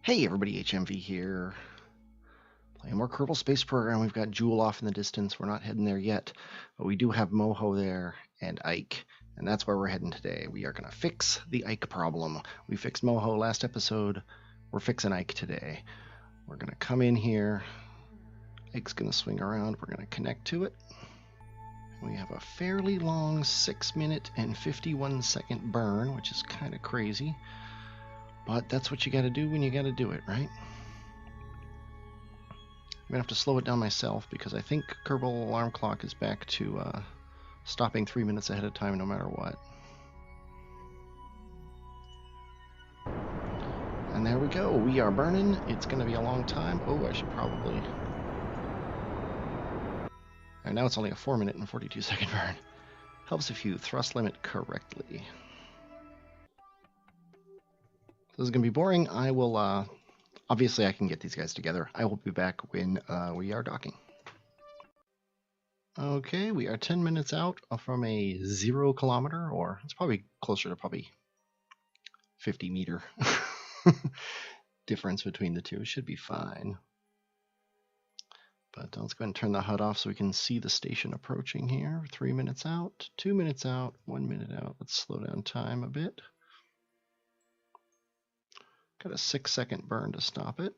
Hey everybody, HMV here. Playing more Kerbal Space Program. We've got Jewel off in the distance. We're not heading there yet, but we do have Moho there and Ike, and that's where we're heading today. We are going to fix the Ike problem. We fixed Moho last episode. We're fixing Ike today. We're going to come in here. Ike's going to swing around. We're going to connect to it. We have a fairly long 6-minute and 51-second burn, which is kind of crazy. But that's what you got to do when you got to do it, right? I'm going to have to slow it down myself because I think Kerbal Alarm Clock is back to stopping 3 minutes ahead of time no matter what. And there we go. We are burning. It's going to be a long time. Oh, I should probably... And now it's only a 4-minute and 42-second burn. Helps if you thrust limit correctly. This is going to be boring. I will, obviously I can get these guys together. I will be back when we are docking. Okay, we are 10 minutes out from a 0 kilometer, or it's probably closer to probably 50 meter difference between the two. It should be fine. But let's go ahead and turn the HUD off so we can see the station approaching here. 3 minutes out, 2 minutes out, 1 minute out. Let's slow down time a bit. Got a 6-second burn to stop it.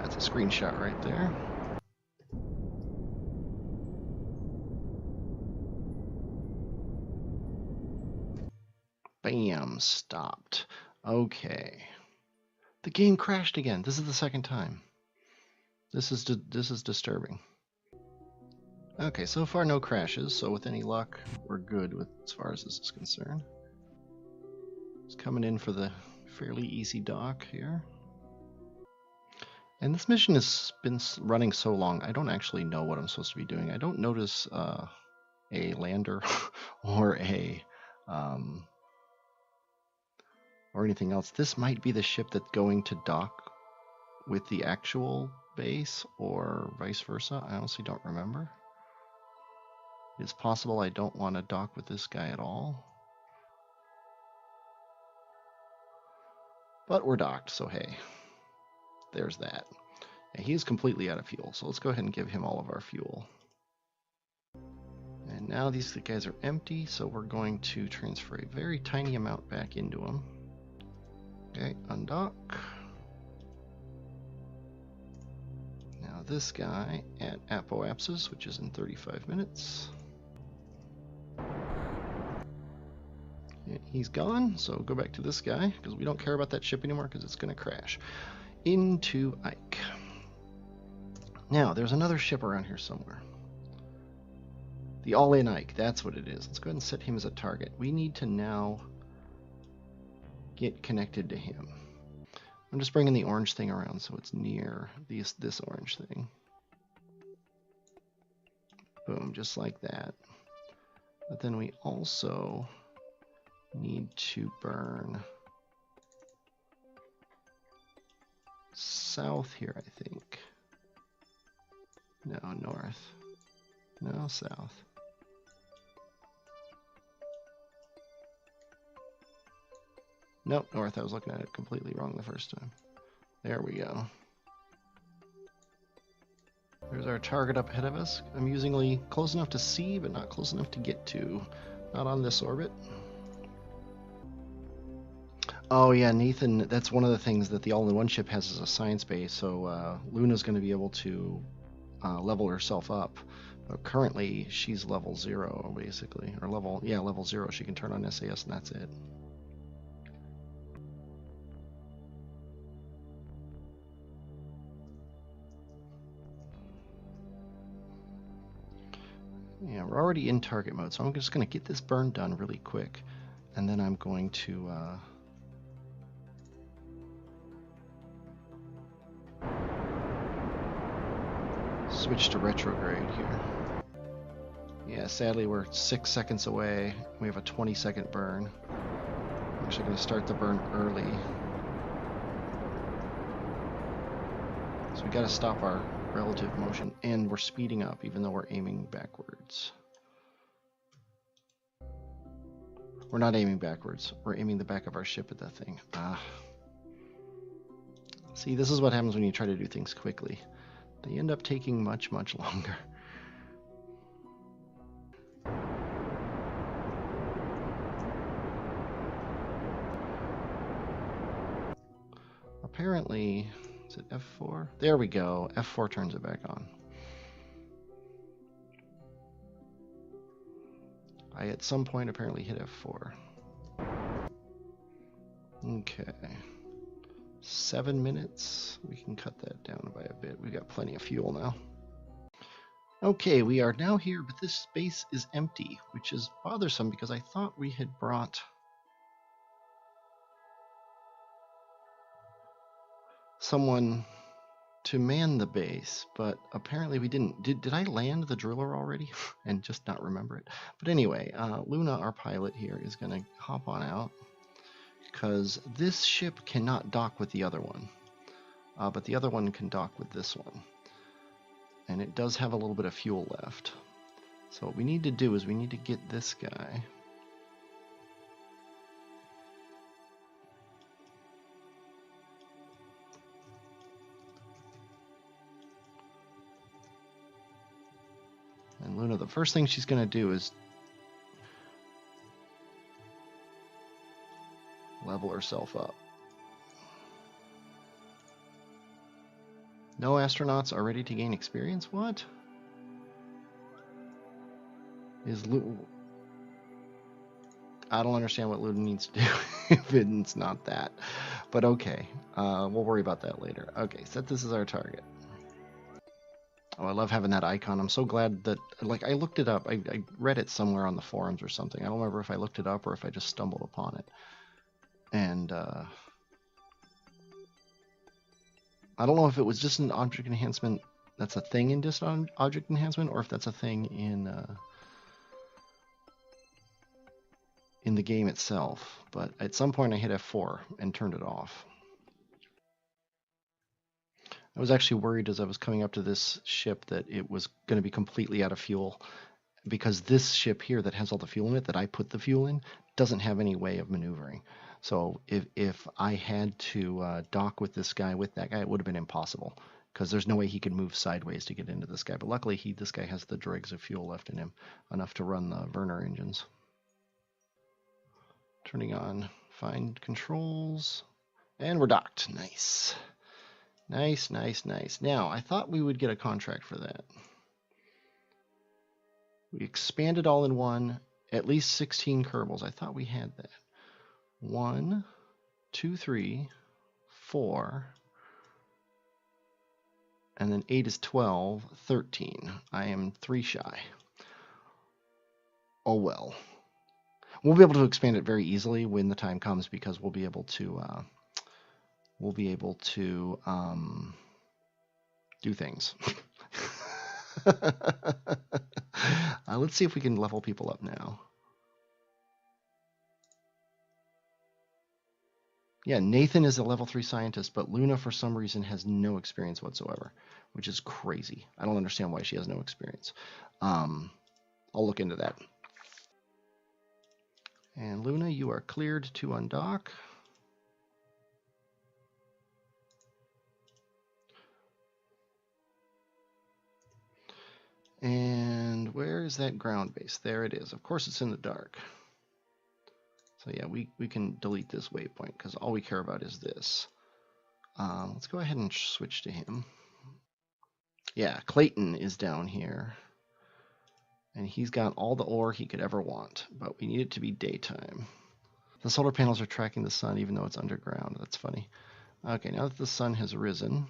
That's a screenshot right there. Bam, stopped. Okay. The game crashed again. This is the second time. This is disturbing. Okay, so far no crashes, so with any luck, we're good with as far as this is concerned. It's coming in for the fairly easy dock here. And this mission has been running so long, I don't actually know what I'm supposed to be doing. I don't notice a lander or a or anything else. This might be the ship that's going to dock with the actual base, or vice versa. I honestly don't remember. It's possible I don't want to dock with this guy at all. But we're docked, so hey, there's that. And he's completely out of fuel, so let's go ahead and give him all of our fuel. And now these guys are empty, so we're going to transfer a very tiny amount back into them. Okay, undock. Now this guy at Apoapsis, which is in 35 minutes. He's gone, so go back to this guy, because we don't care about that ship anymore, because it's going to crash. Into Ike. Now, there's another ship around here somewhere. The All-In Ike, that's what it is. Let's go ahead and set him as a target. We need to now get connected to him. I'm just bringing the orange thing around so it's near this orange thing. Boom, just like that. But then we also need to burn south here, I think. No, north. No, south. Nope, north. I was looking at it completely wrong the first time. There we go. There's our target up ahead of us. Amusingly close enough to see, but not close enough to get to. Not on this orbit. Oh yeah, Nathan, that's one of the things that the All-in-One ship has as a science base, so Luna's going to be able to level herself up. But currently, she's level 0, basically. Or level 0. She can turn on SAS and that's it. Yeah, we're already in target mode, so I'm just going to get this burn done really quick, and then I'm going to switch to retrograde here. Yeah, sadly we're 6 seconds away. We have a 20-second burn. I'm actually going to start the burn early. So we got to stop our relative motion, and we're speeding up even though we're aiming backwards. We're not aiming backwards. We're aiming the back of our ship at that thing. Ah. See, this is what happens when you try to do things quickly. They end up taking much, much longer. Apparently, is it F4? There we go. F4 turns it back on. I at some point apparently hit F4. Okay. 7 minutes. We can cut that down by a bit. We've got plenty of fuel now. Okay, we are now here, but this space is empty, which is bothersome because I thought we had brought someone to man the base, but apparently we didn't. Did I land the driller already and just not remember it? But anyway, Luna, our pilot here, is going to hop on out because this ship cannot dock with the other one, but the other one can dock with this one. And it does have a little bit of fuel left. So what we need to do is we need to get this guy and Luna, the first thing she's going to do is level herself up. No astronauts are ready to gain experience? What? I don't understand what Luna needs to do if it's not that. But okay, we'll worry about that later. Okay, set this as our target. Oh, I love having that icon. I'm so glad that, like, I looked it up. I read it somewhere on the forums or something. I don't remember if I looked it up or if I just stumbled upon it. And, I don't know if it was just an object enhancement that's a thing in Dist object enhancement, or if that's a thing in the game itself. But at some point I hit F4 and turned it off. I was actually worried as I was coming up to this ship that it was going to be completely out of fuel, because this ship here that has all the fuel in it, that I put the fuel in, doesn't have any way of maneuvering. So if I had to dock with this guy, with that guy, it would have been impossible, because there's no way he could move sideways to get into this guy. But luckily, this guy has the dregs of fuel left in him, enough to run the Werner engines. Turning on find controls, and we're docked. Nice. Nice, nice, nice. Now, I thought we would get a contract for that. We expanded all in one, at least 16 Kerbals. I thought we had that. 1, 2, 3, 4, and then 8 is 12, 13. I am 3 shy. Oh well. We'll be able to expand it very easily when the time comes, because we'll be able to do things. Let's see if we can level people up now. Yeah, Nathan is a level 3 scientist, but Luna, for some reason, has no experience whatsoever, which is crazy. I don't understand why she has no experience. I'll look into that. And Luna, you are cleared to undock. And where is that ground base? There it is. Of course, it's in the dark. So yeah, we can delete this waypoint because all we care about is this. Let's go ahead and switch to him. Yeah, Clayton is down here. And he's got all the ore he could ever want, but we need it to be daytime. The solar panels are tracking the sun even though it's underground. That's funny. Okay, now that the sun has risen,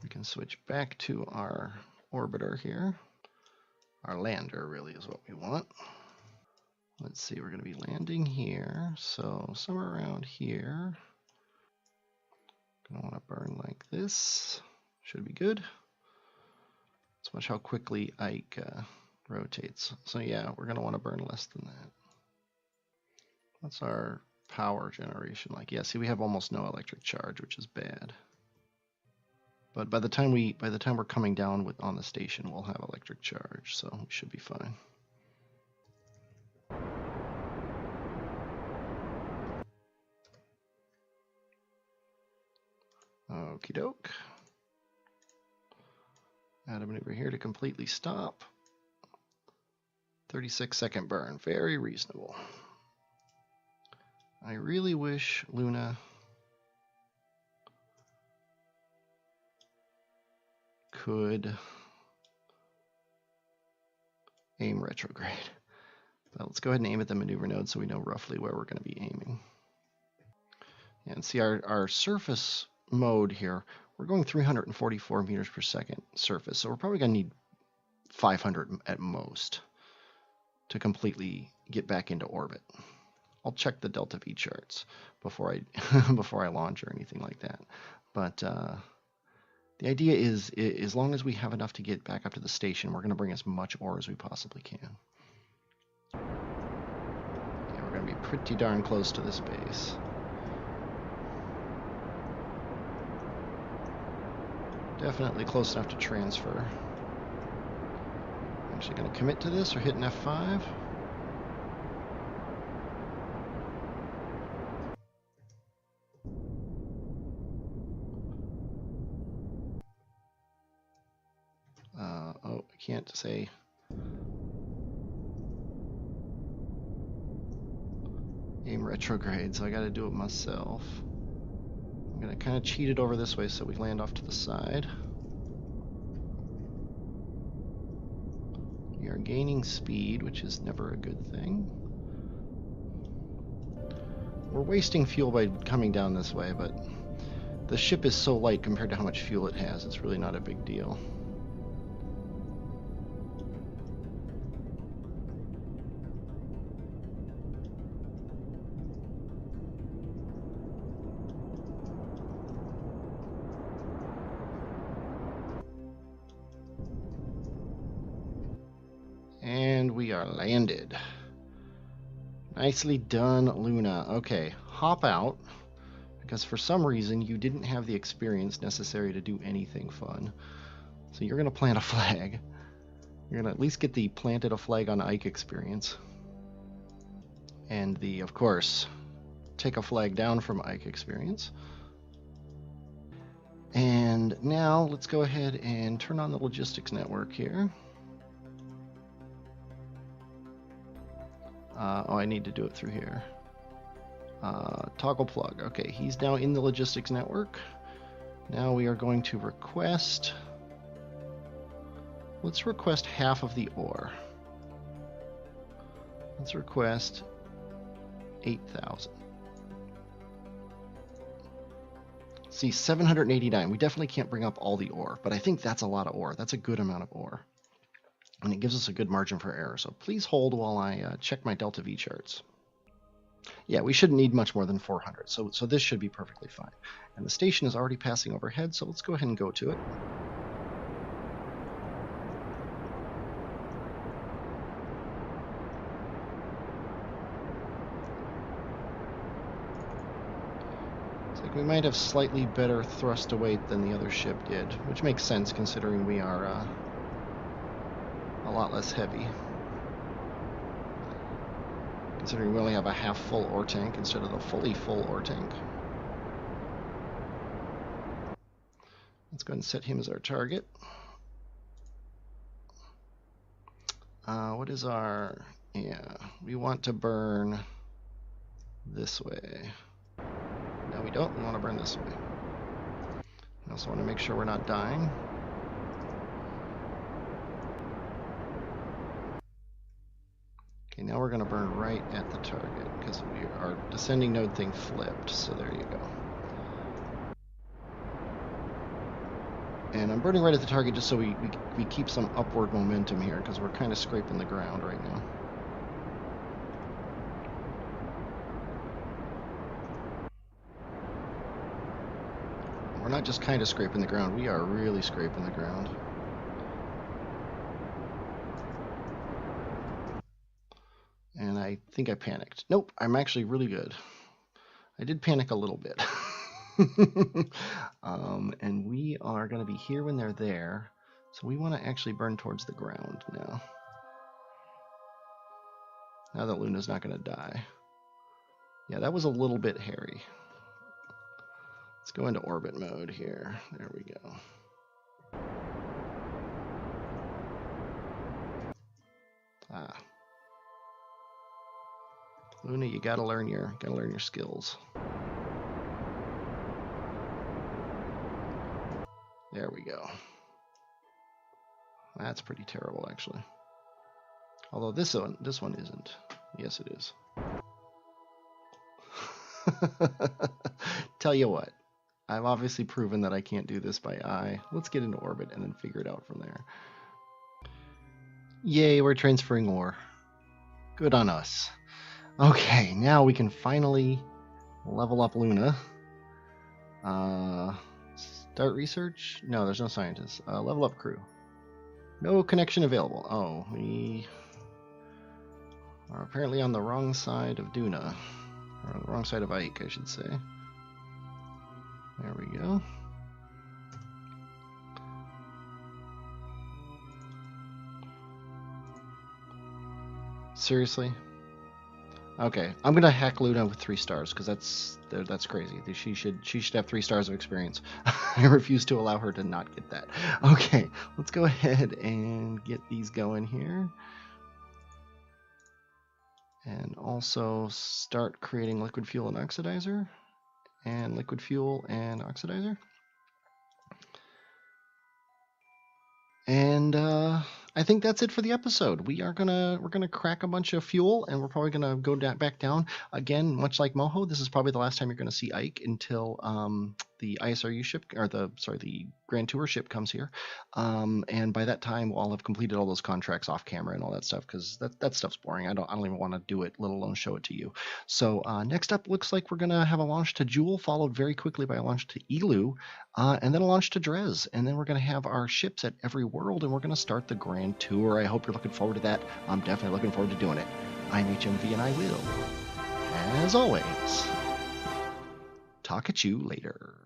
we can switch back to our orbiter here. Our lander really is what we want. Let's see, we're going to be landing here, so somewhere around here. Gonna want to burn like this. Should be good. Let's watch how quickly Ike rotates. So yeah, we're going to want to burn less than that. What's our power generation like? Yeah, see, we have almost no electric charge, which is bad. But by the time we're coming down on the station, we'll have electric charge, so we should be fine. Okie doke. Add a maneuver here to completely stop. 36-second burn, very reasonable. I really wish Luna could aim retrograde. But let's go ahead and aim at the maneuver node so we know roughly where we're going to be aiming. And see our surface mode here, we're going 344 meters per second surface, so we're probably going to need 500 at most to completely get back into orbit. I'll check the delta V charts before I before I launch or anything like that. But the idea is, as long as we have enough to get back up to the station, we're going to bring as much ore as we possibly can. Yeah, we're going to be pretty darn close to this base. Definitely close enough to transfer. I'm actually going to commit to this or hit an F5. Oh, I can't say. Aim retrograde, so I got to do it myself. I'm going to kind of cheat it over this way so we land off to the side. We are gaining speed, which is never a good thing. We're wasting fuel by coming down this way, but the ship is so light compared to how much fuel it has, it's really not a big deal. And we are landed. Nicely done, Luna. Okay, hop out, because for some reason you didn't have the experience necessary to do anything fun. So you're going to plant a flag. You're going to at least get the planted a flag on Ike experience. And the, of course, take a flag down from Ike experience. And now let's go ahead and turn on the logistics network here. Oh, I need to do it through here. Toggle plug. Okay, he's now in the logistics network. Now we are going to request... Let's request half of the ore. Let's request 8,000. See, 789. We definitely can't bring up all the ore, but I think that's a lot of ore. That's a good amount of ore. And it gives us a good margin for error. So please hold while I check my delta V charts. Yeah, we shouldn't need much more than 400, so this should be perfectly fine. And the station is already passing overhead, so let's go ahead and go to it. It's like we might have slightly better thrust to weight than the other ship did, which makes sense considering we are a lot less heavy. Considering we only have a half full ore tank instead of the fully full ore tank. Let's go ahead and set him as our target. What is our... Yeah, we want to burn this way. No, we don't. We want to burn this way. We also want to make sure we're not dying. Okay, now we're going to burn right at the target because our descending node thing flipped, so there you go. And I'm burning right at the target just so we keep some upward momentum here because we're kind of scraping the ground right now. We're not just kind of scraping the ground, we are really scraping the ground. And I think I panicked. Nope, I'm actually really good. I did panic a little bit. And we are going to be here when they're there. So we want to actually burn towards the ground now. Now that Luna's not going to die. Yeah, that was a little bit hairy. Let's go into orbit mode here. There we go. Luna, you gotta learn your skills. There we go. That's pretty terrible, actually. Although this one isn't. Yes, it is. Tell you what, I've obviously proven that I can't do this by eye. Let's get into orbit and then figure it out from there. Yay, we're transferring ore. Good on us. Okay, now we can finally level up Luna. Start research? No, there's no scientists. Level up crew. No connection available. Oh, we are apparently on the wrong side of Duna. Or on the wrong side of Ike, I should say. There we go. Seriously? Okay, I'm gonna hack Luna with 3 stars because that's crazy. She should have 3 stars of experience. I refuse to allow her to not get that. Okay, let's go ahead and get these going here, and also start creating liquid fuel and oxidizer, and liquid fuel and oxidizer. And I think that's it for the episode. We're gonna crack a bunch of fuel, and we're probably gonna go back down again. Much like Moho, this is probably the last time you're gonna see Ike until the ISRU ship, or the Grand Tour ship comes here. And by that time, we'll all have completed all those contracts off camera and all that stuff, because that stuff's boring. I don't even want to do it, let alone show it to you. So next up, looks like we're gonna have a launch to Jewel, followed very quickly by a launch to Elu, and then a launch to Drez, and then we're gonna have our ships at every world, and we're gonna start the Grand Tour. I hope you're looking forward to that. I'm definitely looking forward to doing it. I'm HMV, and I will, as always, talk at you later.